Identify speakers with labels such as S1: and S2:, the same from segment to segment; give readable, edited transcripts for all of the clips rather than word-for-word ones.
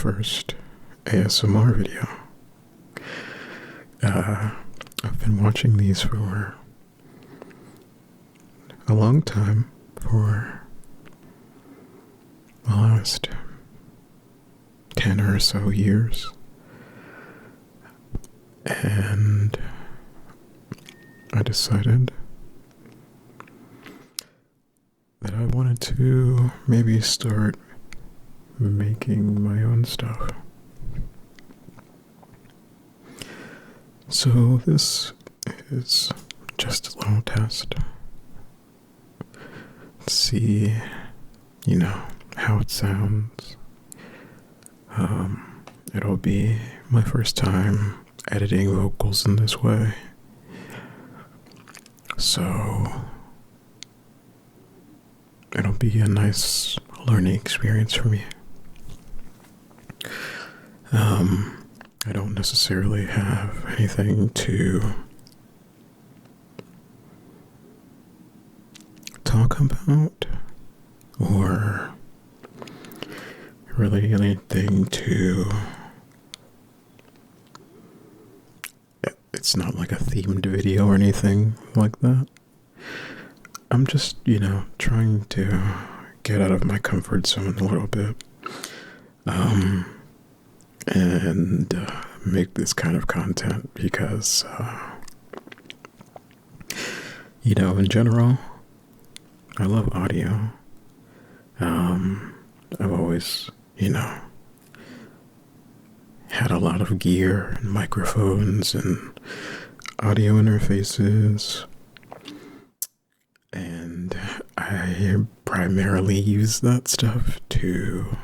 S1: first ASMR video. I've been watching these for a long time, for the last 10 or so years, and I decided that I wanted to maybe start making my own stuff. So this is just a little test. See, how it sounds. It'll be my first time editing vocals in this way. So it'll be a nice learning experience for me. I don't necessarily have anything to talk about or really anything to... It's not like a themed video or anything like that. I'm just, trying to get out of my comfort zone a little bit. And make this kind of content because, in general, I love audio. I've always, had a lot of gear and microphones and audio interfaces. And I primarily use that stuff to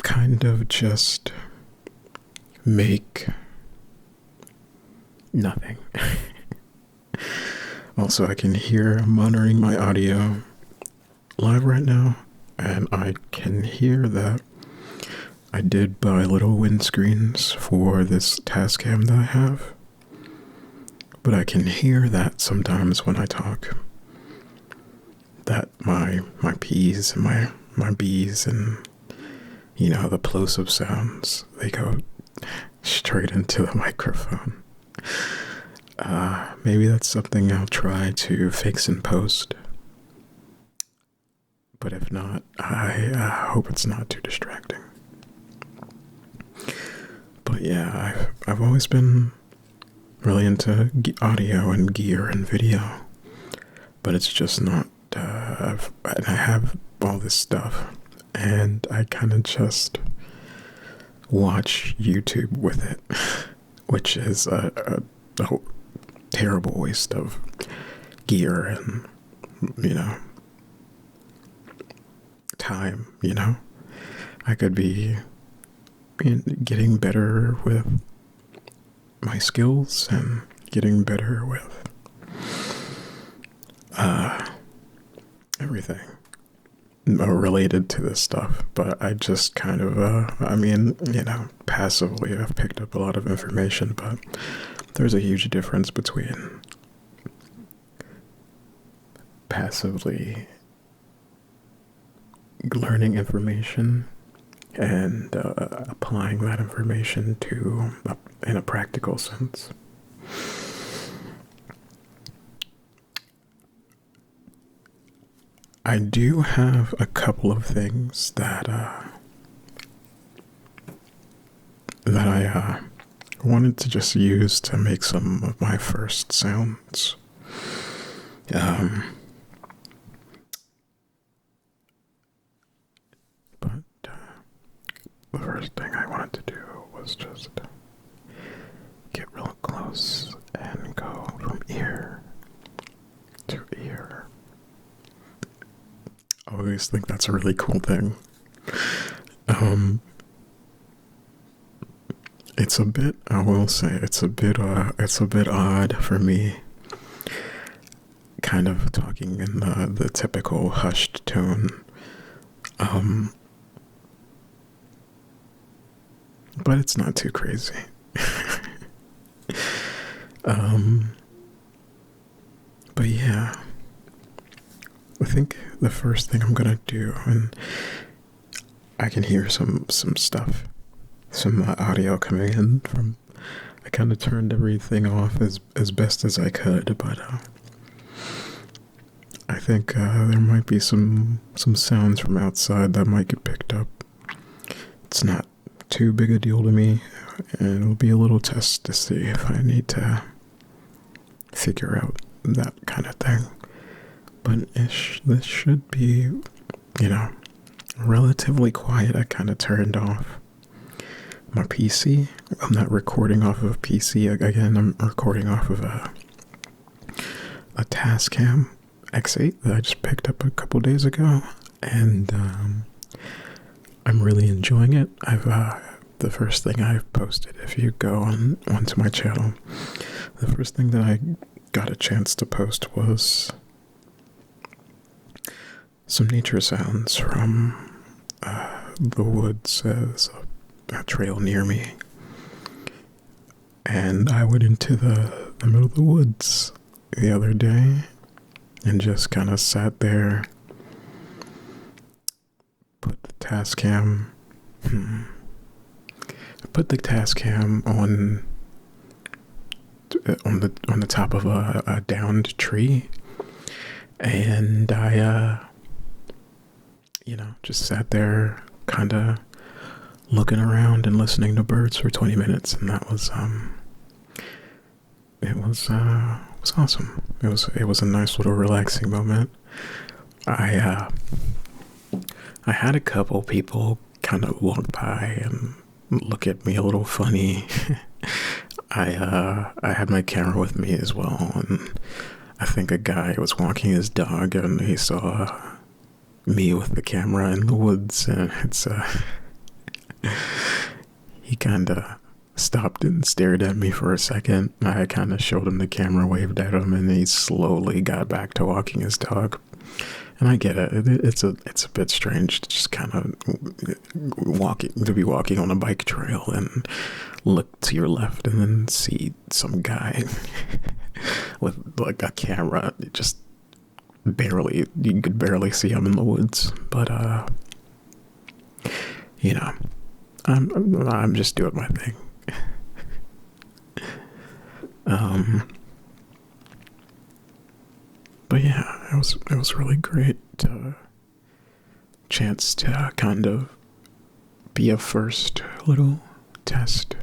S1: kind of just make nothing. Also, I can hear I'm monitoring my audio live right now, and I can hear that I did buy little windscreens for this Tascam that I have, but I can hear that sometimes when I talk, that my P's and my B's and the plosive sounds, they go straight into the microphone. Maybe that's something I'll try to fix in post. But if not, I hope it's not too distracting. But yeah, I've always been really into audio and gear and video. But it's just not, I have all this stuff. And I kind of just watch YouTube with it, which is a terrible waste of gear and, time, I could be getting better with my skills and getting better with everything related to this stuff, but I just kind of, passively I've picked up a lot of information, but there's a huge difference between passively learning information and applying that information in a practical sense. I do have a couple of things that I wanted to just use to make some of my first sounds. But the first thing I wanted to do was just get real close and go from ear to ear. I always think that's a really cool thing. I will say, it's a bit odd for me, kind of talking in the typical hushed tone. But it's not too crazy. But yeah, I think the first thing I'm gonna do, and I can hear some stuff, some audio coming in from. I kind of turned everything off as best as I could, but I think there might be some sounds from outside that might get picked up. It's not too big a deal to me, and it'll be a little test to see if I need to figure out that kind of thing. But this should be, relatively quiet. I kind of turned off my PC. I'm not recording off of a PC. Again, I'm recording off of a Tascam X8 that I just picked up a couple days ago, and I'm really enjoying it. The first thing I've posted, if you go onto my channel, the first thing that I got a chance to post was some nature sounds from the woods. There's a trail near me, and I went into the middle of the woods the other day and just kind of sat there, put the Tascam on the top of a downed tree, and I just sat there kind of looking around and listening to birds for 20 minutes, and that was it was awesome. It was a nice little relaxing moment. I had a couple people kind of walk by and look at me a little funny. I had my camera with me as well, and I think a guy was walking his dog and he saw me with the camera in the woods, and he kind of stopped and stared at me for a second. I kind of showed him the camera, waved at him, and he slowly got back to walking his dog. And I get it. It's a bit strange to just kind of be walking on a bike trail and look to your left and then see some guy with like a camera. Just barely, you could barely see him in the woods. But I'm just doing my thing. But yeah, it was really great chance to kind of be a first little test.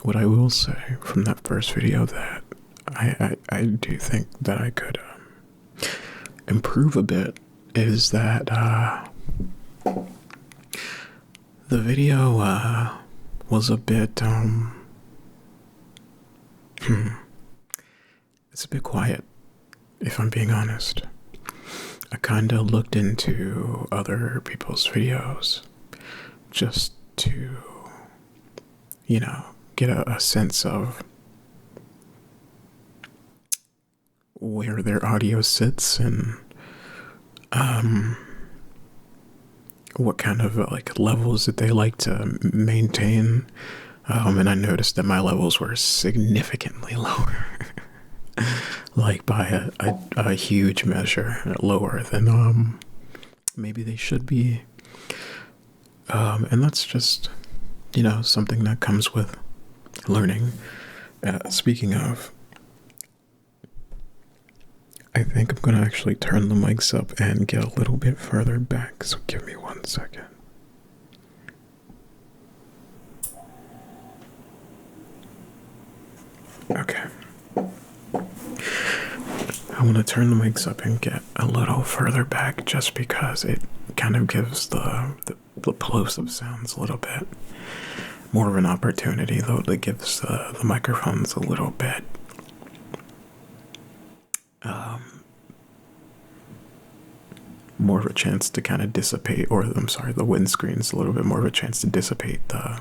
S1: What I will say from that first video that I do think that I could improve a bit is that the video was a bit it's a bit quiet, if I'm being honest. I kind of looked into other people's videos just to, get a sense of where their audio sits and what kind of levels that they like to maintain. And I noticed that my levels were significantly lower. Like by a huge measure lower than maybe they should be. And that's just, something that comes with learning. Speaking of, I think I'm going to actually turn the mics up and get a little bit further back, so give me 1 second. Okay. I want to turn the mics up and get a little further back just because it kind of gives the plosive sounds a little bit more of an opportunity, though it gives the microphones a little bit more of a chance to kind of dissipate, or I'm sorry, the windscreen's a little bit more of a chance to dissipate the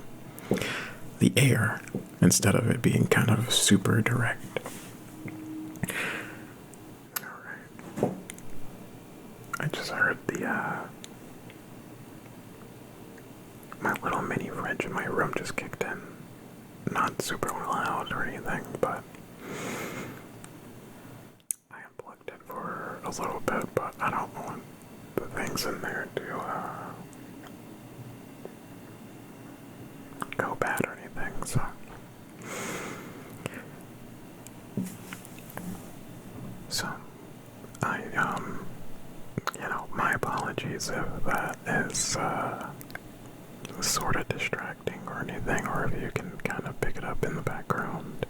S1: air instead of it being kind of super direct. Alright. I just heard my little mini fridge in my room just kicked in. Not super loud or anything, but I unplugged it for a little bit, but I don't want the things in there to go bad or anything, so I my apologies if that is sort of distracting or anything, or if you can kind of pick it up in the background.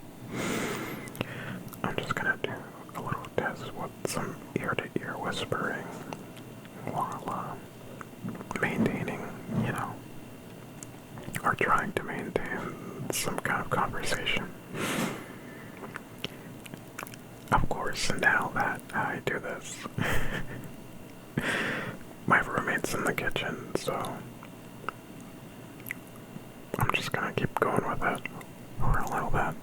S1: I'm just gonna do a little test with some ear-to-ear whispering while maintaining, or trying to maintain some kind of conversation. Of course, now that I do this, my roommate's in the kitchen, so I'm just gonna keep going with it for a little bit.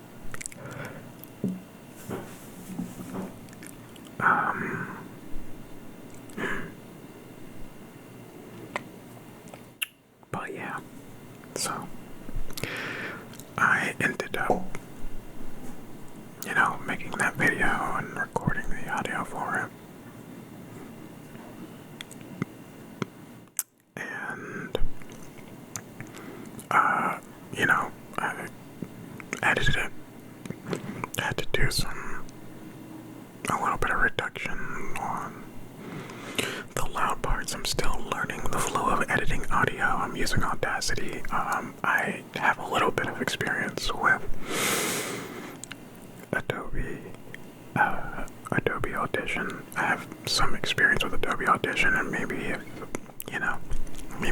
S1: But yeah, so I ended up, making that video and recording the audio for it. And, I edited it. I had to do a little bit of reduction on the loud parts. I'm still learning the flow of editing audio. I'm using Audacity. I have a little bit of experience with Adobe Audition. I have some experience with Adobe Audition, and maybe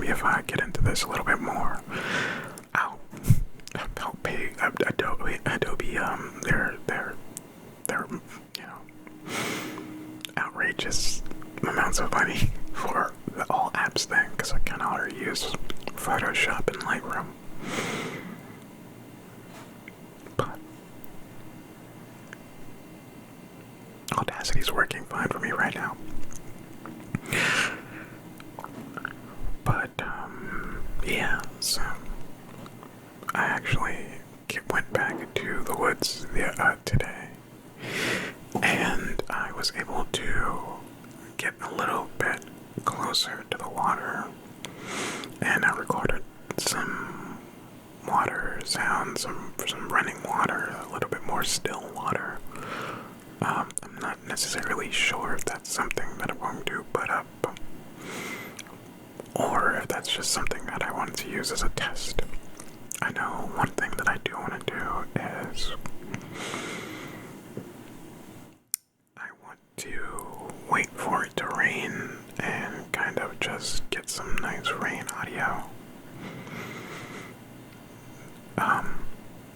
S1: if I get into this a little bit more, I'll pay Adobe their outrageous amounts of money for the all apps thing, because I can already use Photoshop and Lightroom. But Audacity's working fine for me right now. But yeah, so I actually went back to the woods today, and I was able to get a little bit closer to the water, and I recorded some water sounds, some running water, a little bit more still water. I'm not necessarily sure if that's something that I'm going to put up, or if that's just something that I wanted to use as a test. I know one thing that I do want to do is I want to wait for it to rain and kind of just get some nice rain audio.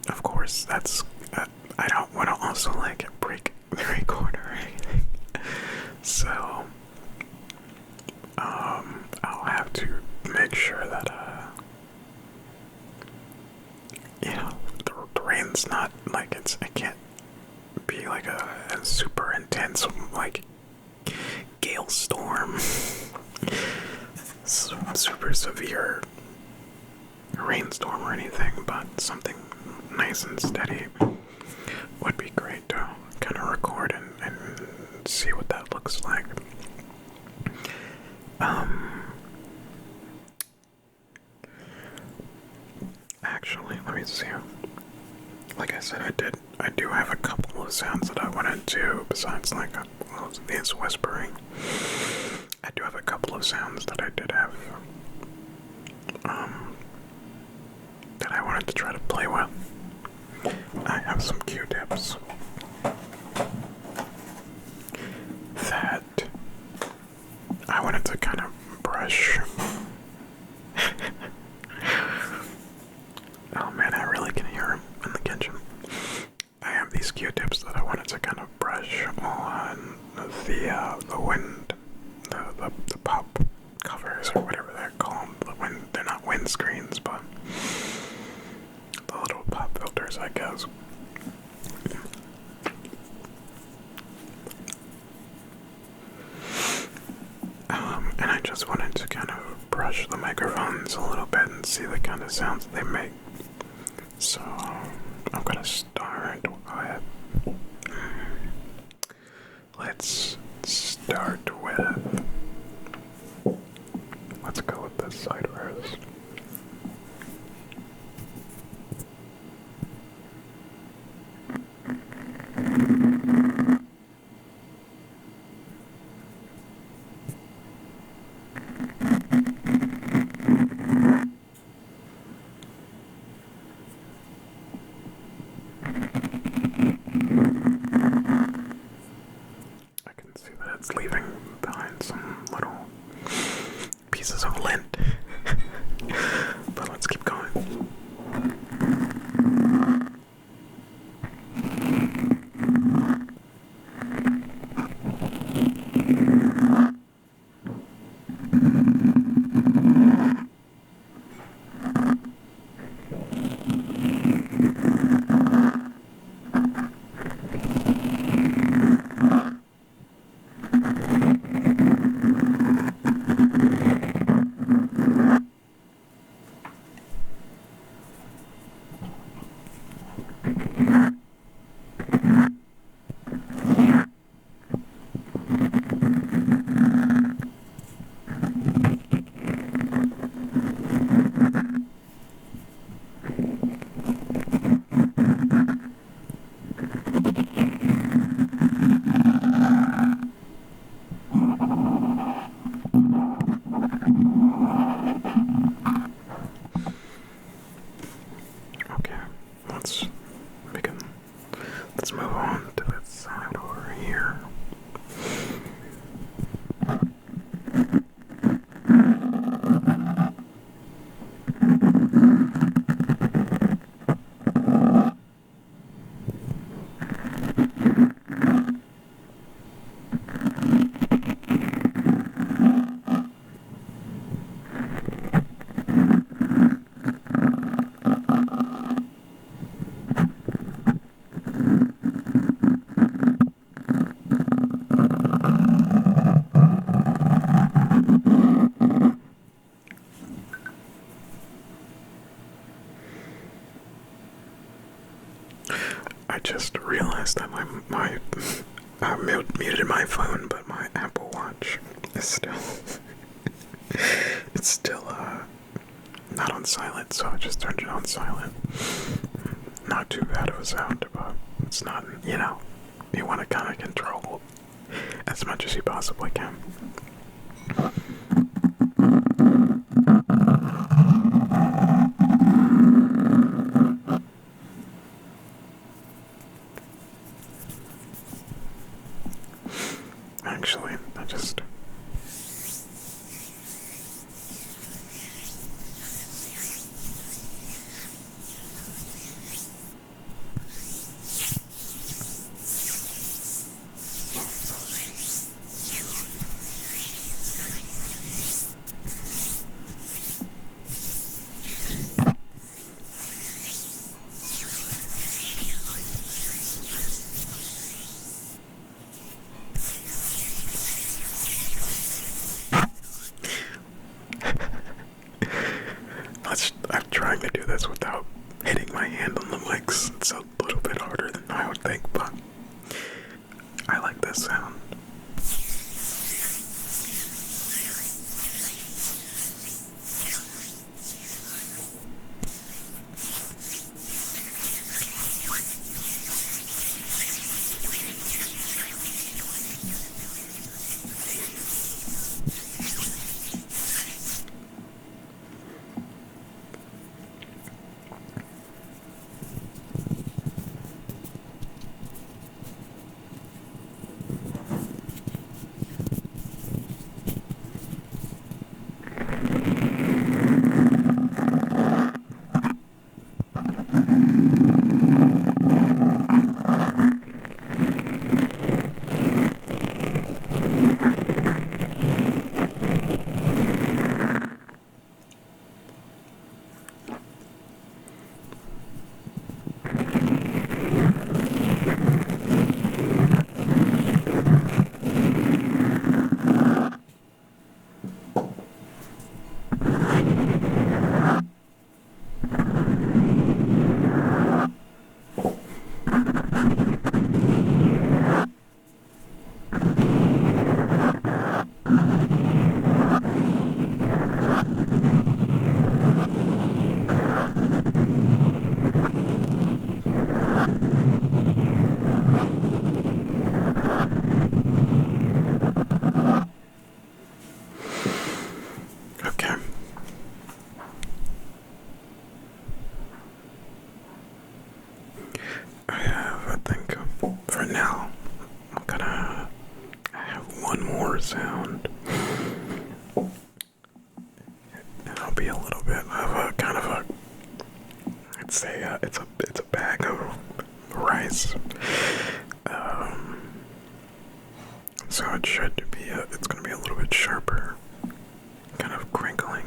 S1: Of course, that's I don't want to also break the recorder or anything, so I'll have to make sure that the rain's not it can't be a super intense gale storm, super severe rainstorm or anything, but something nice and steady would be great to kind of record and see what that looks like. Actually, let me see. Like I said, I do have a couple of sounds that I wanted to, besides these whispering. I do have a couple of sounds that I did have, that I wanted to try to play with. I have some Q-tips that I wanted to kind of brush. Oh man, I really can hear him in the kitchen. I have these Q-tips that I wanted to kind of brush on the wind, the pop covers or whatever they're called. They're not wind screens, but the little pop filters, I guess. And I just wanted to kind of brush the microphones a little bit and see the kind of sounds they make. So I'm gonna start with, let's start with can see that it's leaving behind some little pieces of lint. But let's keep going. Let's move on to this side over here. I just realized that I muted my phone, but my Apple Watch is still it's still not on silent, so I just turned it on silent. Not too bad of a sound, but it's not, you want to kind of control as much as you possibly can. Actually, I'm trying to do this without hitting my hand on the mics. It's a little bit harder than I would think, but I like this sound. one more sound. It'll be a little bit of a kind of a, I'd say it's a bag of rice. So it should be it's going to be a little bit sharper, kind of crinkling.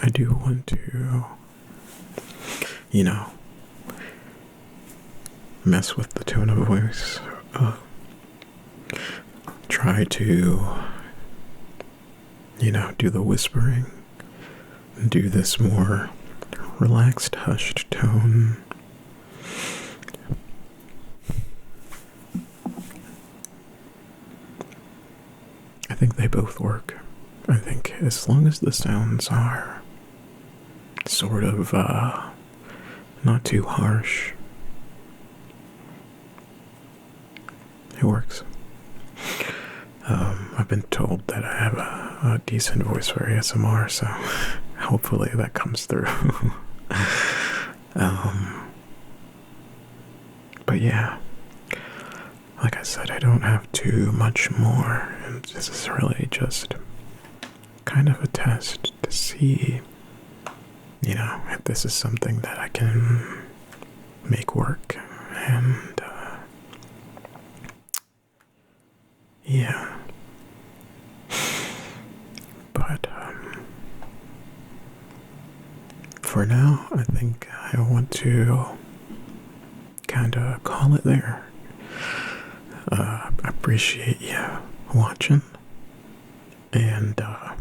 S1: I do want to, mess with the tone of voice. Try to, do the whispering. Do this more relaxed, hushed tone. I think they both work. I think as long as the sounds are sort of not too harsh, it works. I've been told that I have a decent voice for ASMR, so hopefully that comes through. But yeah, like I said, I don't have too much more, and this is really just kind of a test to see, if this is something that I can make work, and yeah. But for now, I think I want to kind of call it there. I appreciate you watching, and I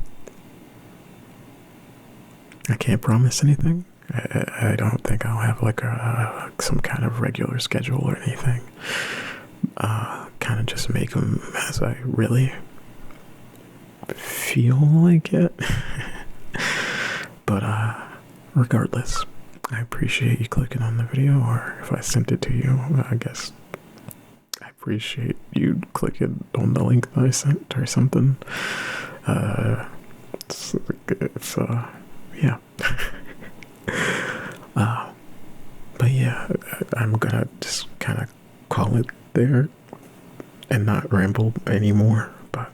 S1: can't promise anything. I don't think I'll have like some kind of regular schedule or anything. Kind of just make them as I really feel like it. But regardless, I appreciate you clicking on the video, or if I sent it to you, I guess I appreciate you clicking on the link that I sent or something. It's yeah. But yeah, I'm gonna just kind of call it there and not ramble anymore. But